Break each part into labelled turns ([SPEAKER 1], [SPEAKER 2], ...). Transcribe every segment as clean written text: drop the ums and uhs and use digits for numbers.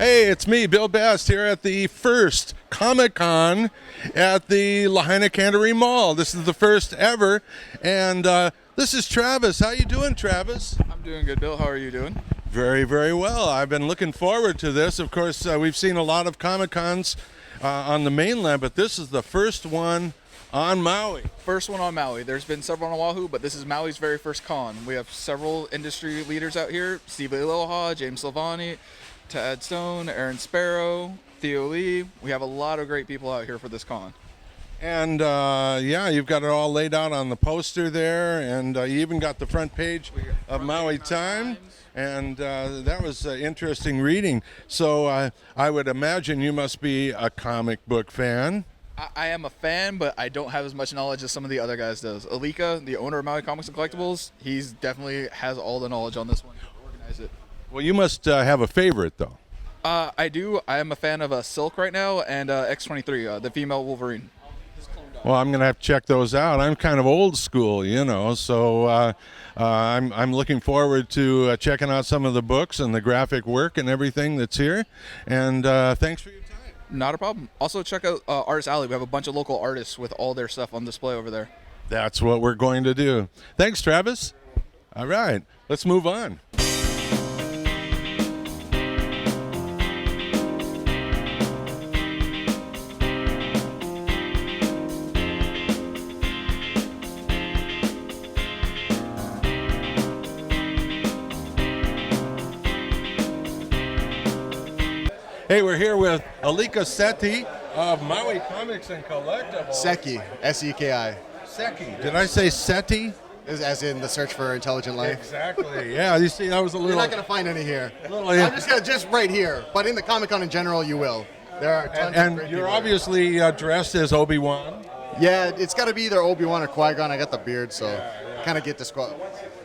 [SPEAKER 1] Hey, it's me, Bill Best, here at the first Comic-Con at the Lahaina Cannery Mall. This is the first ever, and this is Travis. How you doing, Travis?
[SPEAKER 2] I'm doing good, Bill. How are you doing?
[SPEAKER 1] Very, very well. I've been looking forward to this. Of course, we've seen a lot of Comic-Cons on the mainland, but this is the first one on Maui.
[SPEAKER 2] First one on Maui. There's been several on Oahu, but this is Maui's very first con. We have several industry leaders out here: Steve Aloha, James Silvani, Tad Stone, Aaron Sparrow, Theo Lee. We have a lot of great people out here for this con.
[SPEAKER 1] And yeah, you've got it all laid out on the poster there, and you even got the front page of Maui Time, and that was interesting reading. So I would imagine you must be a comic book fan.
[SPEAKER 2] I am a fan, but I don't have as much knowledge as some of the other guys does. Alika, the owner of Maui Comics and Collectibles, he's definitely has all the knowledge on this one to organize it.
[SPEAKER 1] Well, you must have a favorite, though.
[SPEAKER 2] I do. I am a fan of Silk right now and X-23, the female Wolverine.
[SPEAKER 1] Well, I'm going to have to check those out. I'm kind of old school, you know, so I'm looking forward to checking out some of the books and the graphic work and everything that's here. And thanks for your time.
[SPEAKER 2] Not a problem. Also, check out Artist Alley. We have a bunch of local artists with all their stuff on display over there.
[SPEAKER 1] That's what we're going to do. Thanks, Travis. All right, let's move on. Hey, we're here with Alika Sethi of Maui Comics and Collectibles.
[SPEAKER 3] Seki, S-E-K-I.
[SPEAKER 1] Seki. Did I say Seti?
[SPEAKER 3] As in the search for intelligent life.
[SPEAKER 1] Exactly. Yeah, you see, that was a little...
[SPEAKER 3] You're not going to find any here.
[SPEAKER 1] Little,
[SPEAKER 3] I'm just going to, just right here. But in the Comic-Con in general, you will. There are tons of great
[SPEAKER 1] you're
[SPEAKER 3] people
[SPEAKER 1] obviously dressed as Obi-Wan.
[SPEAKER 3] Yeah, it's got to be either Obi-Wan or Qui-Gon. I got the beard, so kind of get the squad.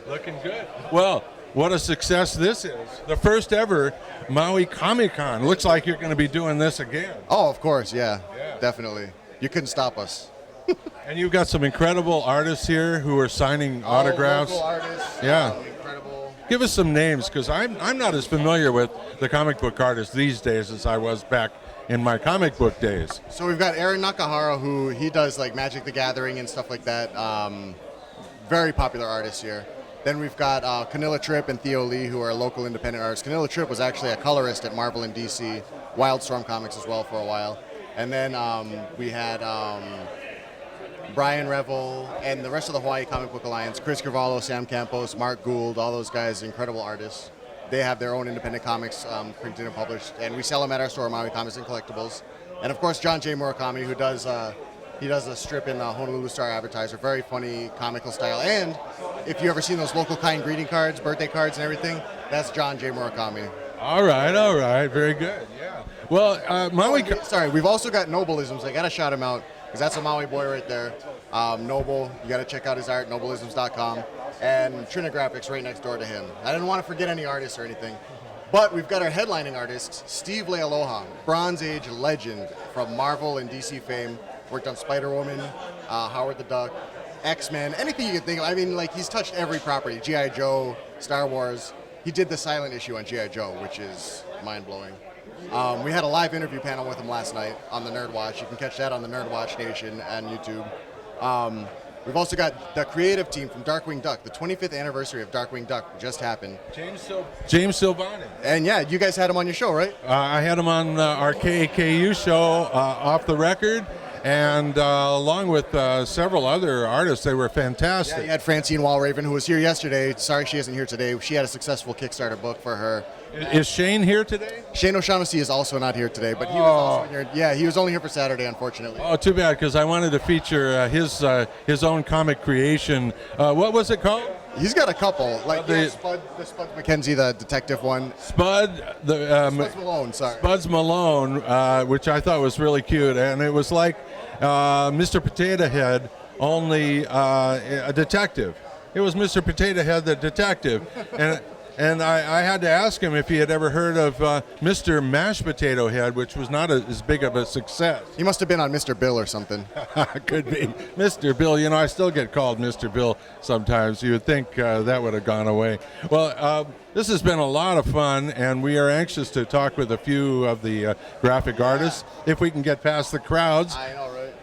[SPEAKER 1] Looking good. Well, what a success this is. The first ever Maui Comic-Con. Looks like you're going to be doing this again.
[SPEAKER 3] Oh, of course, yeah, definitely. You couldn't stop us.
[SPEAKER 1] And you've got some incredible artists here who are signing autographs.
[SPEAKER 3] Local artists.
[SPEAKER 1] Yeah.
[SPEAKER 3] Incredible.
[SPEAKER 1] Give us some names, because I'm not as familiar with the comic book artists these days as I was back in my comic book days.
[SPEAKER 3] So we've got Aaron Nakahara, who he does like Magic the Gathering and stuff like that. Very popular artist here. Then we've got Canilla Tripp and Theo Lee, who are local independent artists. Canilla Tripp was actually a colorist at Marvel and DC, Wildstorm Comics as well for a while. And then we had Brian Revel and the rest of the Hawaii Comic Book Alliance, Chris Carvalho, Sam Campos, Mark Gould, all those guys, incredible artists. They have their own independent comics printed and published, and we sell them at our store, Maui Comics and Collectibles. And of course, John J. Murakami, who does a strip in the Honolulu Star Advertiser, very funny, comical style. And if you ever seen those local kind greeting cards, birthday cards and everything, that's John J. Murakami.
[SPEAKER 1] All right, very good, yeah. Well, Maui...
[SPEAKER 3] Sorry, we've also got Nobleisms. I got to shout him out, because that's a Maui boy right there. Noble, you got to check out his art, nobleisms.com. And Trinagraphics right next door to him. I didn't want to forget any artists or anything. But we've got our headlining artist, Steve Aloha, Bronze Age legend from Marvel and DC fame. Worked on Spider-Woman, Howard the Duck, X-Men, anything you can think of. I mean, like, he's touched every property. G.I. Joe, Star Wars. He did the silent issue on G.I. Joe, which is mind-blowing. We had a live interview panel with him last night on the Nerd Watch. You can catch that on the Nerd Watch Nation and YouTube. We've also got the creative team from Darkwing Duck. The 25th anniversary of Darkwing Duck just happened.
[SPEAKER 1] James Silvani.
[SPEAKER 3] And yeah, you guys had him on your show, right?
[SPEAKER 1] I had him on our KAKU show, Off the Record. And along with several other artists, they were fantastic.
[SPEAKER 3] Yeah, you had Francine Walraven, who was here yesterday. Sorry she isn't here today. She had a successful Kickstarter book for her.
[SPEAKER 1] Is Shane here today?
[SPEAKER 3] Shane O'Shaughnessy is also not here today, but he was also here. Yeah, he was only here for Saturday, unfortunately.
[SPEAKER 1] Oh, too bad, because I wanted to feature his own comic creation. What was it called?
[SPEAKER 3] He's got a couple, like Spud McKenzie, the detective one.
[SPEAKER 1] Spuds
[SPEAKER 3] Malone, sorry.
[SPEAKER 1] Spuds Malone, which I thought was really cute, and it was like Mr. Potato Head, only a detective. It was Mr. Potato Head, the detective, and And I had to ask him if he had ever heard of Mr. Mashed Potato Head, which was not as big of a success.
[SPEAKER 3] He must have been on Mr. Bill or something.
[SPEAKER 1] Could be. Mr. Bill, I still get called Mr. Bill sometimes. You would think that would have gone away. Well, this has been a lot of fun, and we are anxious to talk with a few of the graphic artists, if we can get past the crowds.
[SPEAKER 3] I know, right?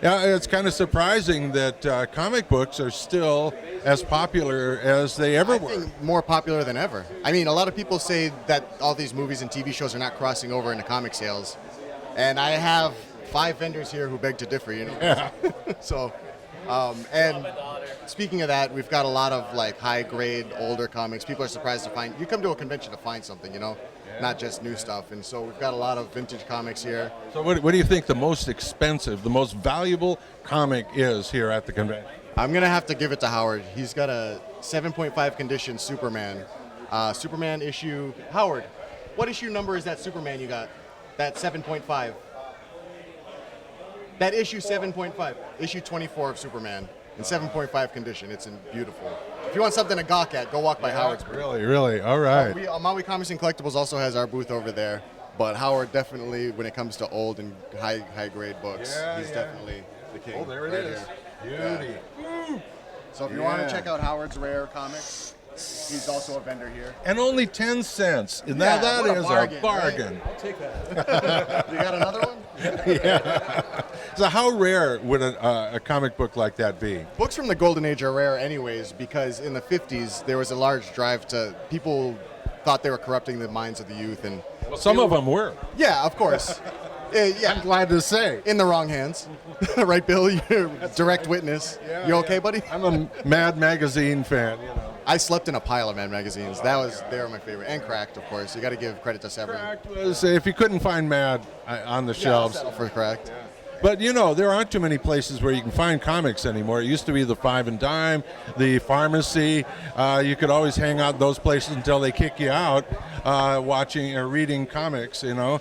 [SPEAKER 1] Yeah, it's kind of surprising that comic books are still as popular as they ever were.
[SPEAKER 3] I think more popular than ever. I mean, a lot of people say that all these movies and TV shows are not crossing over into comic sales. And I have 5 vendors here who beg to differ,
[SPEAKER 1] Yeah.
[SPEAKER 3] So, and speaking of that, we've got a lot of like high-grade, older comics. People are surprised to find, you come to a convention to find something, not just new stuff. And so we've got a lot of vintage comics here.
[SPEAKER 1] So what do you think the most expensive, the most valuable comic is here at the convention?
[SPEAKER 3] I'm going to have to give it to Howard. He's got a 7.5 condition Superman. Superman issue. Howard, what issue number is that Superman you got? That 7.5. That issue 7.5. Issue 24 of Superman in 7.5 condition. It's in beautiful. If you want something to gawk at, go walk by Howard's booth.
[SPEAKER 1] Really? All right.
[SPEAKER 3] Maui Comics and Collectibles also has our booth over there. But Howard definitely, when it comes to old and high grade books, he's definitely the king.
[SPEAKER 1] Oh, there it
[SPEAKER 3] right
[SPEAKER 1] is.
[SPEAKER 3] here.
[SPEAKER 1] Beauty.
[SPEAKER 3] Yeah. So if you want to check out Howard's rare comics, he's also a vendor here.
[SPEAKER 1] And only 10 cents. And that
[SPEAKER 3] what a
[SPEAKER 1] is
[SPEAKER 3] bargain,
[SPEAKER 1] a bargain.
[SPEAKER 3] Right? I'll take that. You got another one?
[SPEAKER 1] Yeah. So how rare would a comic book like that be?
[SPEAKER 3] Books from the Golden Age are rare anyways because in the 50s there was a large drive to, people thought they were corrupting the minds of the youth. And
[SPEAKER 1] Well, some of them were.
[SPEAKER 3] yeah, of course. Yeah.
[SPEAKER 1] I'm glad to say.
[SPEAKER 3] In the wrong hands. Right, Bill? You're a direct witness. You okay, buddy?
[SPEAKER 1] I'm a Mad Magazine fan,
[SPEAKER 3] I slept in a pile of Mad magazines. They were my favorite. And Cracked, of course. You got to give credit to Severin.
[SPEAKER 1] Cracked was, if you couldn't find Mad on the shelves.
[SPEAKER 3] Settle for Cracked.
[SPEAKER 1] But, there aren't too many places where you can find comics anymore. It used to be the Five and Dime, the pharmacy. You could always hang out in those places until they kick you out watching or reading comics, And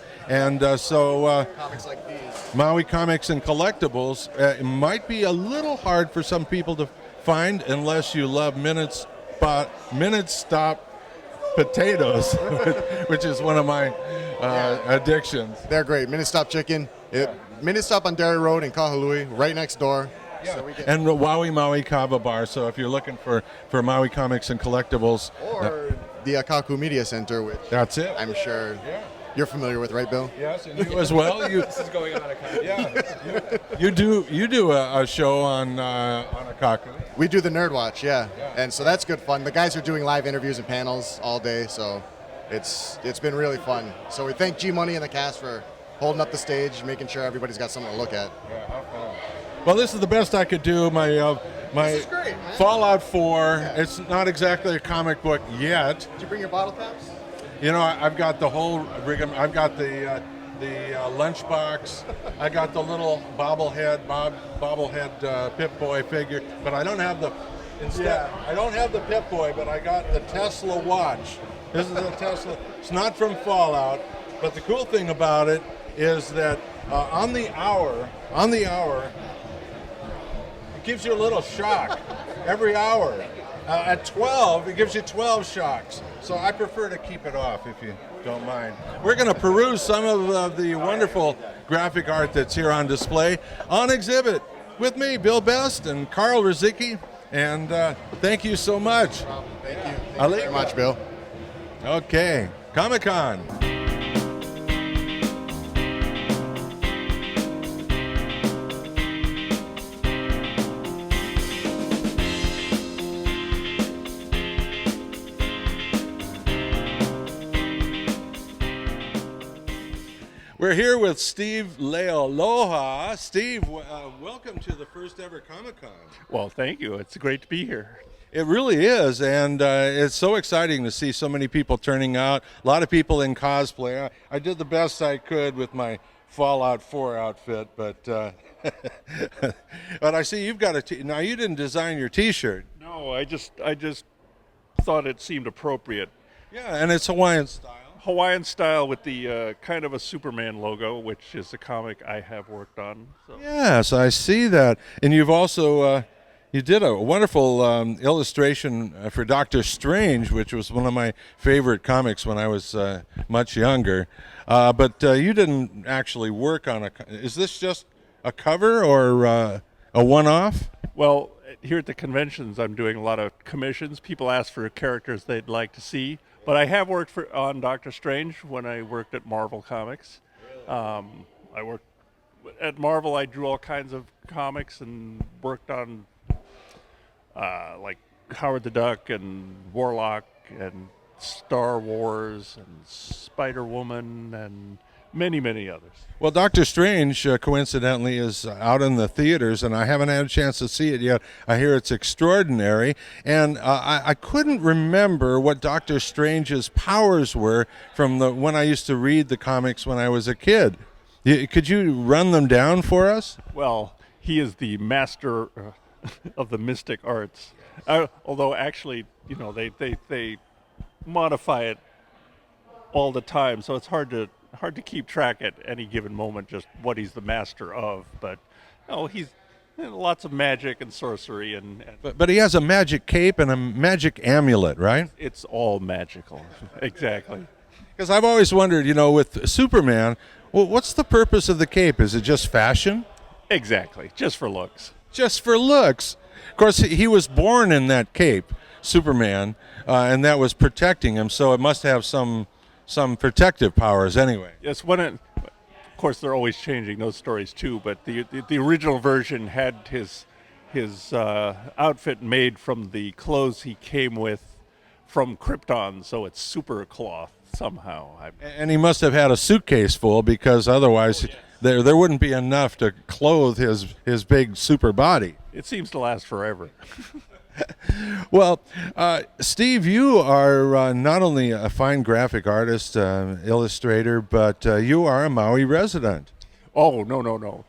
[SPEAKER 1] so
[SPEAKER 3] Comics like these.
[SPEAKER 1] Maui Comics and Collectibles, it might be a little hard for some people to find unless you love Minute Stop potatoes, which is one of my addictions.
[SPEAKER 3] They're great. Minute Stop Chicken. Minute Stop on Dairy Road in Kahului, right next door.
[SPEAKER 1] Yeah.
[SPEAKER 3] So
[SPEAKER 1] And the Maui Kava Bar. So if you're looking for Maui Comics and Collectibles.
[SPEAKER 3] Or the Akaku Media Center, which
[SPEAKER 1] that's it.
[SPEAKER 3] I'm sure you're familiar with, right, Bill?
[SPEAKER 1] Yes, and you as well.
[SPEAKER 4] This is going on a
[SPEAKER 1] You do a show on Akaku.
[SPEAKER 3] We do the Nerd Watch, and so that's good fun. The guys are doing live interviews and panels all day, so it's been really fun. So we thank G Money and the cast for holding up the stage, making sure everybody's got something to look at.
[SPEAKER 1] Well, this is the best I could do. My
[SPEAKER 3] This is great, man.
[SPEAKER 1] Fallout 4. It's not exactly a comic book yet.
[SPEAKER 3] Did you bring your bottle caps?
[SPEAKER 1] I've got the whole rigor. I've got the lunchbox. I got the little bobblehead Pip-Boy figure, but I don't have the. I don't have the Pip-Boy, but I got the Tesla watch. This is a Tesla. It's not from Fallout, but the cool thing about it is that on the hour, it gives you a little shock every hour. At 12, it gives you 12 shocks. So I prefer to keep it off, if you don't mind. We're going to peruse some of the wonderful graphic art that's here on display on exhibit with me, Bill Best and Carl Rizicki. And thank you so much.
[SPEAKER 3] Thank you.
[SPEAKER 1] I'll
[SPEAKER 3] Thank you
[SPEAKER 1] leave
[SPEAKER 3] very much, Bill.
[SPEAKER 1] Okay, Comic-Con. We're here with Steve Lealoha. Steve, welcome to the first ever Comic-Con.
[SPEAKER 4] Well, thank you. It's great to be here.
[SPEAKER 1] It really is, and it's so exciting to see so many people turning out. A lot of people in cosplay. I did the best I could with my Fallout 4 outfit, but but I see you've got now you didn't design your T-shirt.
[SPEAKER 4] No, I just thought it seemed appropriate.
[SPEAKER 1] Yeah, and it's Hawaiian style.
[SPEAKER 4] Hawaiian style with the kind of a Superman logo, which is a comic I have worked on. So.
[SPEAKER 1] Yes, I see that, and you've also You did a wonderful illustration for Doctor Strange, which was one of my favorite comics when I was much younger. But you didn't actually work on Is this just a cover or a one-off?
[SPEAKER 4] Well, here at the conventions, I'm doing a lot of commissions. People ask for characters they'd like to see, but I have worked on Doctor Strange when I worked at Marvel Comics. I worked at Marvel. I drew all kinds of comics and worked on like Howard the Duck and Warlock and Star Wars and Spider-Woman and many, many others.
[SPEAKER 1] Well, Doctor Strange, coincidentally, is out in the theaters, and I haven't had a chance to see it yet. I hear it's extraordinary, and I couldn't remember what Doctor Strange's powers were from when I used to read the comics when I was a kid. Could you run them down for us?
[SPEAKER 4] Well, he is the master of the mystic arts. Although actually, they modify it all the time, so it's hard to keep track at any given moment just what he's the master of. But he's lots of magic and sorcery and
[SPEAKER 1] But he has a magic cape and a magic amulet, right?
[SPEAKER 4] it's all magical. Exactly.
[SPEAKER 1] Because I've always wondered, with Superman, well, what's the purpose of the cape? Is it just fashion?
[SPEAKER 4] Exactly. Just for looks.
[SPEAKER 1] Just for looks. Of course, he was born in that cape, Superman, and that was protecting him, so it must have some protective powers anyway.
[SPEAKER 4] Yes, of course they're always changing those stories too, but the original version had his outfit made from the clothes he came with from Krypton, so it's super cloth somehow.
[SPEAKER 1] And he must have had a suitcase full, because otherwise there wouldn't be enough to clothe his big super body.
[SPEAKER 4] It seems to last forever.
[SPEAKER 1] Well, Steve, you are not only a fine graphic artist, illustrator, but you are a Maui resident.
[SPEAKER 4] Oh, no.
[SPEAKER 1] No.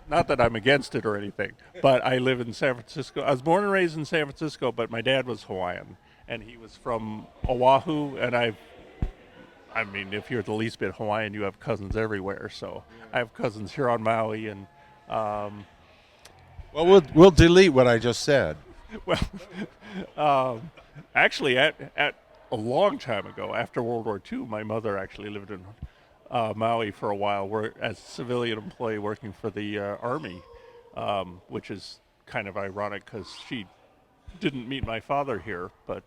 [SPEAKER 4] Not that I'm against it or anything, but I live in San Francisco. I was born and raised in San Francisco, but my dad was Hawaiian, and he was from Oahu, and I mean, if you're the least bit Hawaiian, you have cousins everywhere, so I have cousins here on Maui, and
[SPEAKER 1] well, we'll delete what I just said.
[SPEAKER 4] Well, actually, at a long time ago, after World War II, my mother actually lived in Maui for a while, as a civilian employee working for the Army, which is kind of ironic because she didn't meet my father here, but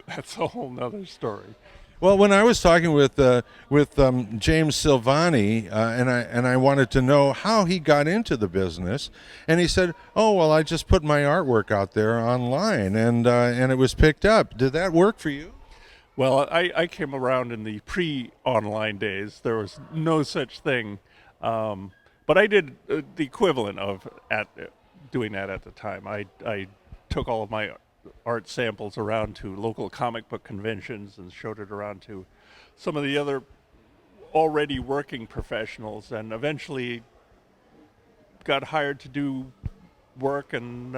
[SPEAKER 4] that's a whole nother story.
[SPEAKER 1] Well, when I was talking with James Silvani, and I wanted to know how he got into the business, and he said, "Oh, well, I just put my artwork out there online, and it was picked up." Did that work for you?
[SPEAKER 4] Well, I came around in the pre-online days. There was no such thing, but I did the equivalent of doing that at the time. I took all of my art samples around to local comic book conventions and showed it around to some of the other already working professionals, and eventually got hired to do work, and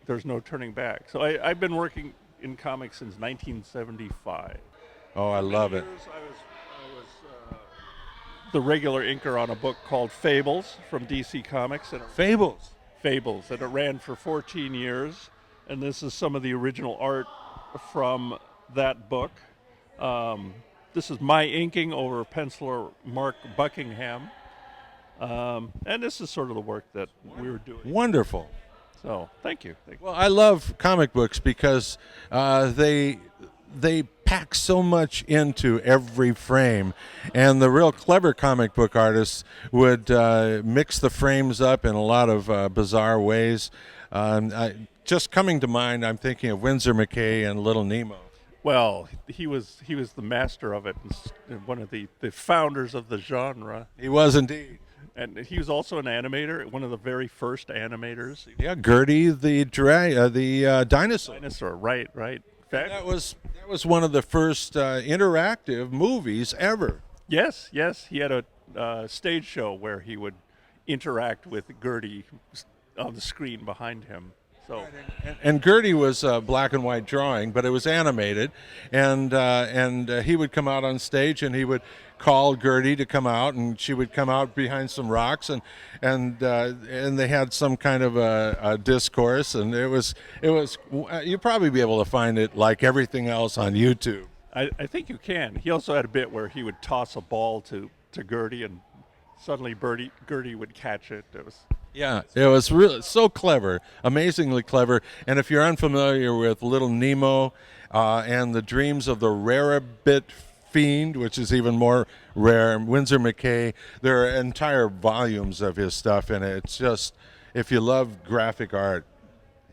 [SPEAKER 4] there's no turning back. So I've been working in comics since 1975.
[SPEAKER 1] Oh, I love it.
[SPEAKER 4] I was the regular inker on a book called Fables from DC Comics. And Fables, and it ran for 14 years, and this is some of the original art from that book. This is my inking over penciler Mark Buckingham, and this is sort of the work that we were doing.
[SPEAKER 1] Wonderful.
[SPEAKER 4] So, thank you.
[SPEAKER 1] Well, I love comic books because they pack so much into every frame, and the real clever comic book artists would mix the frames up in a lot of bizarre ways. Just coming to mind, I'm thinking of Winsor McCay and Little Nemo.
[SPEAKER 4] Well, he was the master of it, and one of the founders of the genre.
[SPEAKER 1] He was indeed.
[SPEAKER 4] And he was also an animator, one of the very first animators.
[SPEAKER 1] Yeah, Gertie the dinosaur.
[SPEAKER 4] Dinosaur, right.
[SPEAKER 1] That was one of the first interactive movies ever.
[SPEAKER 4] Yes, he had a stage show where he would interact with Gertie on the screen behind him. So
[SPEAKER 1] And Gertie was a black and white drawing, but it was animated, and he would come out on stage and he would call Gertie to come out, and she would come out behind some rocks, and they had some kind of a discourse, and it was you'd probably be able to find it like everything else on YouTube.
[SPEAKER 4] I think you can. He also had a bit where he would toss a ball to Gertie, and suddenly Gertie would catch it.
[SPEAKER 1] Yeah, it was really so clever, amazingly clever. And if you're unfamiliar with Little Nemo and the Dreams of the Rarebit Fiend, which is even more rare, Winsor McKay, there are entire volumes of his stuff, and it's just, if you love graphic art,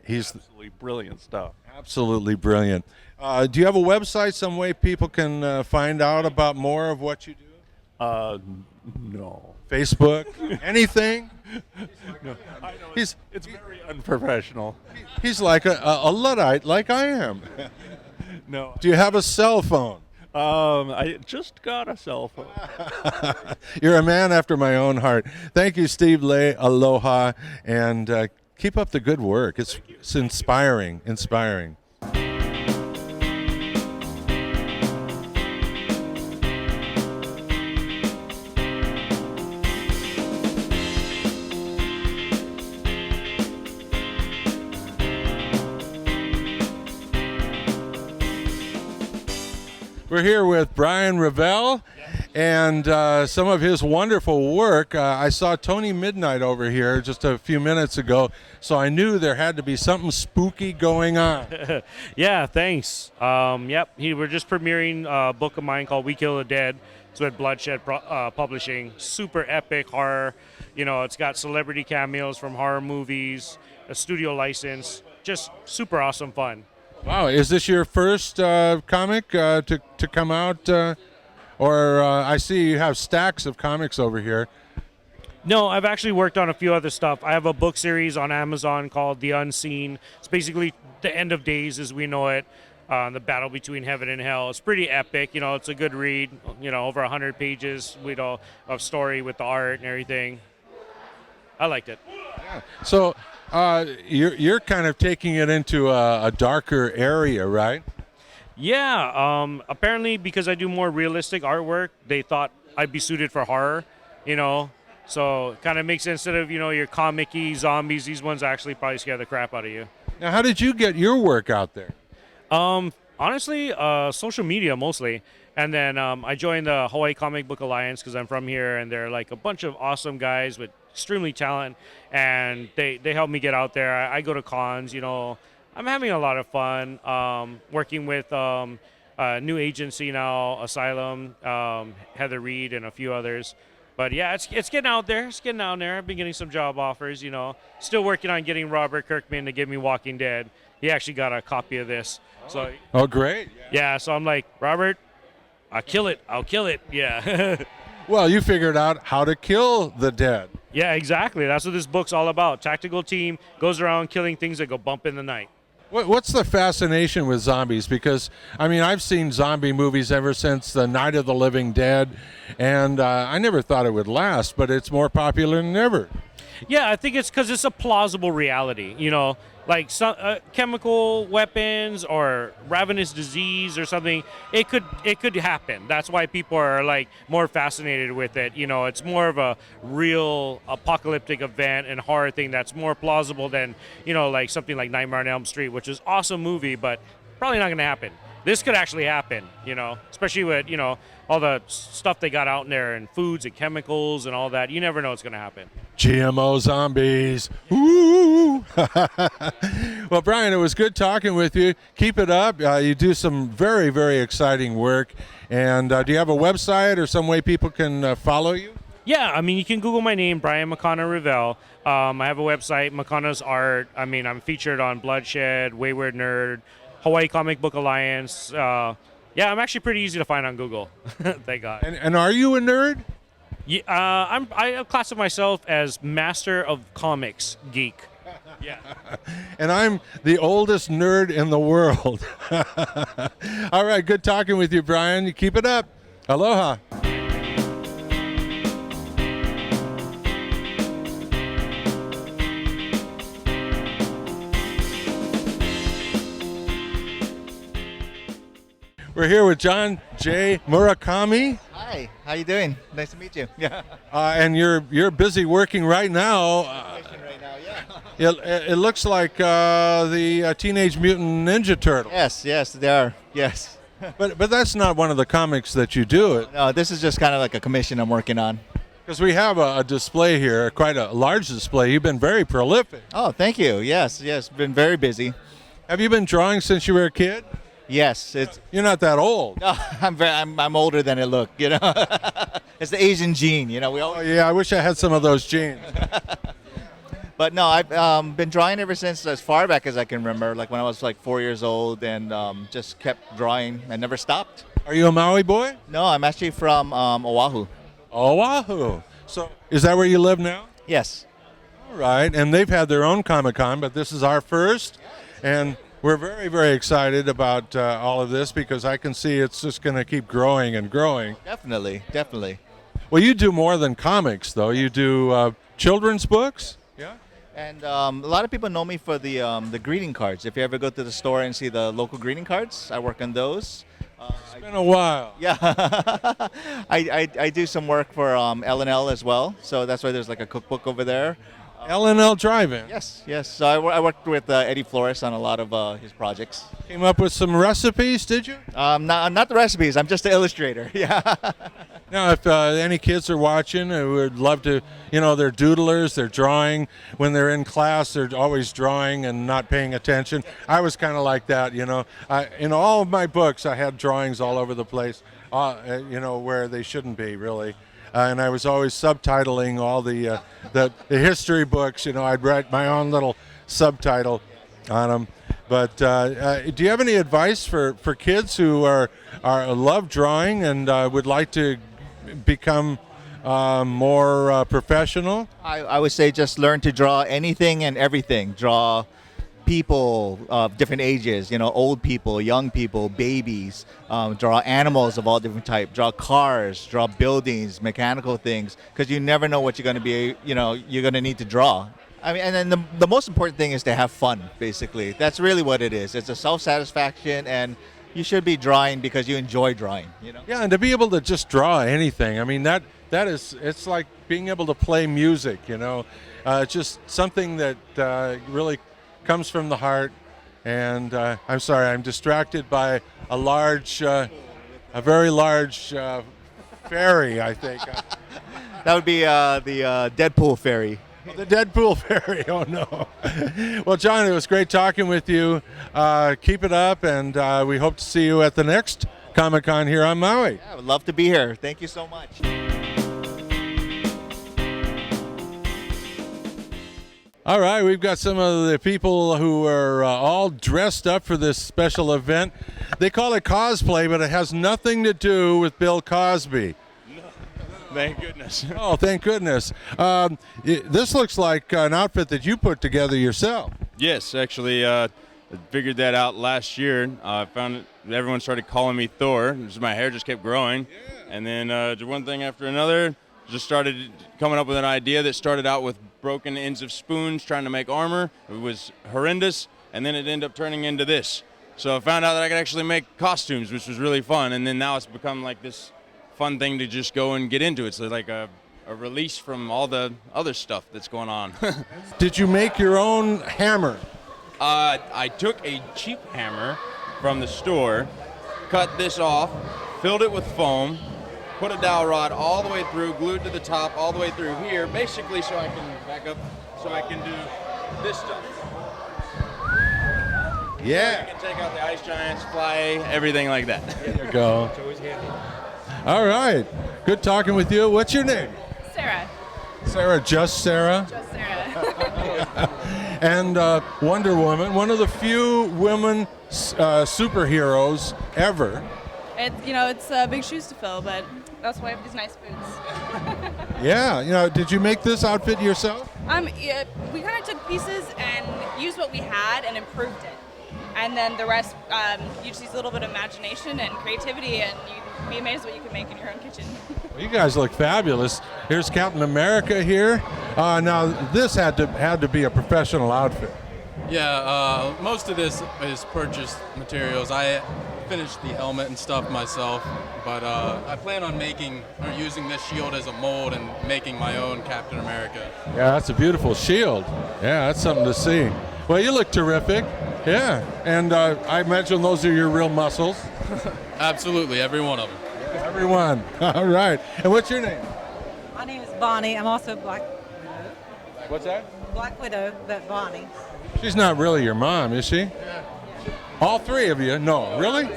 [SPEAKER 1] he's
[SPEAKER 4] Absolutely brilliant stuff.
[SPEAKER 1] absolutely brilliant. Do you have a website, some way people can find out about more of what you do?
[SPEAKER 4] No.
[SPEAKER 1] Facebook, anything?
[SPEAKER 4] No. I know
[SPEAKER 1] He's
[SPEAKER 4] it's very unprofessional.
[SPEAKER 1] he's like a Luddite, like I am.
[SPEAKER 4] No.
[SPEAKER 1] Do you have a cell phone?
[SPEAKER 4] I just got a cell phone.
[SPEAKER 1] You're a man after my own heart. Thank you, Steve Lay. Aloha, and keep up the good work. It's inspiring. We're here with Brian Revell and some of his wonderful work. I saw Tony Midnight over here just a few minutes ago, so I knew there had to be something spooky going on.
[SPEAKER 5] Yeah, thanks. Yep, we're just premiering a book of mine called We Kill the Dead. It's with Bloodshed Publishing. Super epic horror. You know, it's got celebrity cameos from horror movies, a studio license. Just super awesome fun.
[SPEAKER 1] Wow, is this your first comic to come out? Or I see you have stacks of comics over here.
[SPEAKER 5] No, I've actually worked on a few other stuff. I have a book series on Amazon called The Unseen. It's basically the end of days as we know it, the battle between heaven and hell. It's pretty epic. You know, it's a good read. You know, over 100 pages of story with the art and everything. I liked it.
[SPEAKER 1] So you're kind of taking it into a darker area, right?
[SPEAKER 5] Yeah, apparently because I do more realistic artwork, they thought I'd be suited for horror, you know. So it kind of makes sense. Instead of, you know, your comic-y zombies, these ones actually probably scare the crap out of you.
[SPEAKER 1] Now, how did you get your work out there?
[SPEAKER 5] Honestly, social media mostly. And then I joined the Hawaii Comic Book Alliance because I'm from here, and they're like a bunch of awesome guys with extremely talent, and they help me get out there. I go to cons, you know. I'm having a lot of fun working with a new agency now, Asylum, Heather Reed, and a few others. But yeah, it's getting out there. It's getting out there. I've been getting some job offers, you know. Still working on getting Robert Kirkman to give me Walking Dead. He actually got a copy of this. So
[SPEAKER 1] Oh, great.
[SPEAKER 5] yeah, so I'm like, Robert, I'll kill it. Yeah.
[SPEAKER 1] Well, you figured out how to kill the dead.
[SPEAKER 5] Yeah, exactly. That's what this book's all about. Tactical team goes around killing things that go bump in the night.
[SPEAKER 1] What's the fascination with zombies? Because, I mean, I've seen zombie movies ever since the Night of the Living Dead, and I never thought it would last, but it's more popular than ever.
[SPEAKER 5] Yeah, I think it's because it's a plausible reality, you know, like some chemical weapons or ravenous disease or something. It could happen. That's why people are like more fascinated with it. You know, it's more of a real apocalyptic event and horror thing that's more plausible than, you know, like something like Nightmare on Elm Street, which is an awesome movie, but probably not going to happen. This could actually happen, you know, especially with, you know, all the stuff they got out in there and foods and chemicals and all that. You never know what's going to happen.
[SPEAKER 1] GMO zombies. Ooh. Well, Brian, it was good talking with you. Keep it up. You do some very, very exciting work. And do you have a website or some way people can follow you?
[SPEAKER 5] Yeah, I mean, you can Google my name, Brian McConnell Revell. I have a website, McConnell's Art. I mean, I'm featured on Bloodshed, Wayward Nerd, Hawaii Comic Book Alliance. Yeah, I'm actually pretty easy to find on Google. Thank God.
[SPEAKER 1] And are you a nerd?
[SPEAKER 5] Yeah, I classify myself as Master of Comics geek. Yeah.
[SPEAKER 1] And I'm the oldest nerd in the world. All right, good talking with you, Brian. You keep it up. Aloha. We're here with John J. Murakami,
[SPEAKER 6] Hi, how you doing? Nice to meet you. Yeah.
[SPEAKER 1] and you're busy working right now.
[SPEAKER 6] Right now, yeah.
[SPEAKER 1] It looks like the Teenage Mutant Ninja Turtle,
[SPEAKER 6] Yes, they are. Yes.
[SPEAKER 1] but that's not one of the comics that you do.
[SPEAKER 6] No, this is just kind of like a commission I'm working on.
[SPEAKER 1] Because we have a display here, quite a large display. You've been very prolific.
[SPEAKER 6] Oh, thank you. Yes, been very busy.
[SPEAKER 1] Have you been drawing since you were a kid?
[SPEAKER 6] Yes, it's.
[SPEAKER 1] You're not that old.
[SPEAKER 6] No, I'm older than I look. You know, it's the Asian gene. You know, we
[SPEAKER 1] Oh
[SPEAKER 6] always.
[SPEAKER 1] yeah, I wish I had some of those genes.
[SPEAKER 6] But no, I've been drawing ever since as far back as I can remember. Like when I was like 4 years old, and just kept drawing and never stopped.
[SPEAKER 1] Are you a Maui boy?
[SPEAKER 6] No, I'm actually from Oahu.
[SPEAKER 1] Oahu. So is that where you live now?
[SPEAKER 6] Yes.
[SPEAKER 1] All right, and they've had their own Comic-Con, but this is our first, and we're very, very excited about all of this because I can see it's just going to keep growing and growing.
[SPEAKER 6] Definitely.
[SPEAKER 1] Well, you do more than comics, though. You do children's books? Yeah.
[SPEAKER 6] And a lot of people know me for the greeting cards. If you ever go to the store and see the local greeting cards, I work on those.
[SPEAKER 1] It's been a while.
[SPEAKER 6] Yeah, I do some work for L&L as well. So that's why there's like a cookbook over there.
[SPEAKER 1] L&L Drive-In.
[SPEAKER 6] Yes. So I worked with Eddie Flores on a lot of his projects.
[SPEAKER 1] Came up with some recipes, did you?
[SPEAKER 6] Not the recipes. I'm just the illustrator. Yeah.
[SPEAKER 1] Now, if any kids are watching, I would love to, they're doodlers, they're drawing. When they're in class, they're always drawing and not paying attention. I was kind of like that, in all of my books, I had drawings all over the place, where they shouldn't be, really. And I was always subtitling all the history books. I'd write my own little subtitle on them. But do you have any advice for kids who are love drawing and would like to become more professional?
[SPEAKER 6] I would say just learn to draw anything and everything. Draw people of different ages, old people, young people, babies, draw animals of all different types, draw cars, draw buildings, mechanical things, because you never know what you're going to be, you're going to need to draw. I mean, and then the most important thing is to have fun, basically. That's really what it is. It's a self-satisfaction, and you should be drawing because you enjoy drawing,
[SPEAKER 1] Yeah, and to be able to just draw anything, I mean, that is, it's like being able to play music, just something that really comes from the heart. And I'm sorry, I'm distracted by a very large fairy, I think.
[SPEAKER 6] That would be the Deadpool fairy.
[SPEAKER 1] The Deadpool fairy, oh no. Well, John, it was great talking with you. Keep it up, and we hope to see you at the next Comic-Con here on Maui.
[SPEAKER 6] Yeah, I would love to be here. Thank you so much.
[SPEAKER 1] All right, we've got some of the people who are all dressed up for this special event. They call it cosplay, but it has nothing to do with Bill Cosby.
[SPEAKER 7] Thank goodness.
[SPEAKER 1] Oh, thank goodness. This looks like an outfit that you put together yourself.
[SPEAKER 7] Yes, actually, I figured that out last year. I found it, everyone started calling me Thor. My hair just kept growing. Yeah. And then one thing after another, just started coming up with an idea that started out with broken ends of spoons trying to make armor. It was horrendous, and then it ended up turning into this. So I found out that I could actually make costumes, which was really fun, and then now it's become like this fun thing to just go and get into. It's like a release from all the other stuff that's going on.
[SPEAKER 1] Did you make your own hammer?
[SPEAKER 7] I took a cheap hammer from the store, cut this off, filled it with foam, put a dowel rod all the way through, glued to the top all the way through here, basically so I can back up, so I can do this stuff.
[SPEAKER 1] Yeah.
[SPEAKER 7] I can take out the ice giants, fly, everything like that.
[SPEAKER 1] There you go. All right. Good talking with you. What's your name?
[SPEAKER 8] Sarah.
[SPEAKER 1] Sarah, just Sarah?
[SPEAKER 8] Just Sarah.
[SPEAKER 1] And Wonder Woman, one of the few women superheroes ever.
[SPEAKER 8] It's big shoes to fill, but that's why I have these nice boots.
[SPEAKER 1] Yeah, did you make this outfit yourself?
[SPEAKER 8] Yeah, we kind of took pieces and used what we had and improved it. And then the rest, you just use a little bit of imagination and creativity, and you'd be amazed what you can make in your own kitchen.
[SPEAKER 1] Well, you guys look fabulous. Here's Captain America here. Now, this had to be a professional outfit.
[SPEAKER 9] Yeah, most of this is purchased materials. I finished the helmet and stuff myself, but I plan on making or using this shield as a mold and making my own Captain America.
[SPEAKER 1] Yeah, that's a beautiful shield. Yeah, that's something to see. Well, you look terrific. Yeah, and I imagine those are your real muscles.
[SPEAKER 9] Absolutely, every one of them.
[SPEAKER 1] Everyone. All right. And what's your name?
[SPEAKER 10] My name is Bonnie. I'm also Black
[SPEAKER 1] What's that?
[SPEAKER 10] Black Widow, but Bonnie.
[SPEAKER 1] She's not really your mom, is she? All three of you? No, really?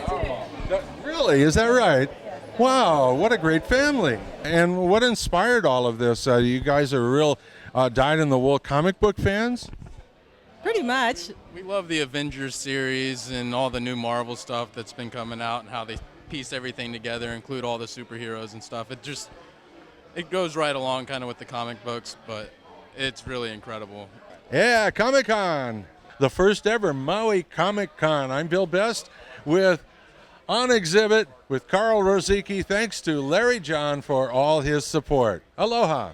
[SPEAKER 1] Really? Is that right? Wow, what a great family. And what inspired all of this? You guys are real dyed-in-the-wool comic book fans?
[SPEAKER 10] Pretty much.
[SPEAKER 9] We love the Avengers series and all the new Marvel stuff that's been coming out and how they piece everything together, include all the superheroes and stuff. It goes right along kind of with the comic books, but it's really incredible.
[SPEAKER 1] Yeah, Comic-Con. The first ever Maui Comic-Con. I'm Bill Best with On Exhibit with Carl Rosicki. Thanks to Larry John for all his support. Aloha.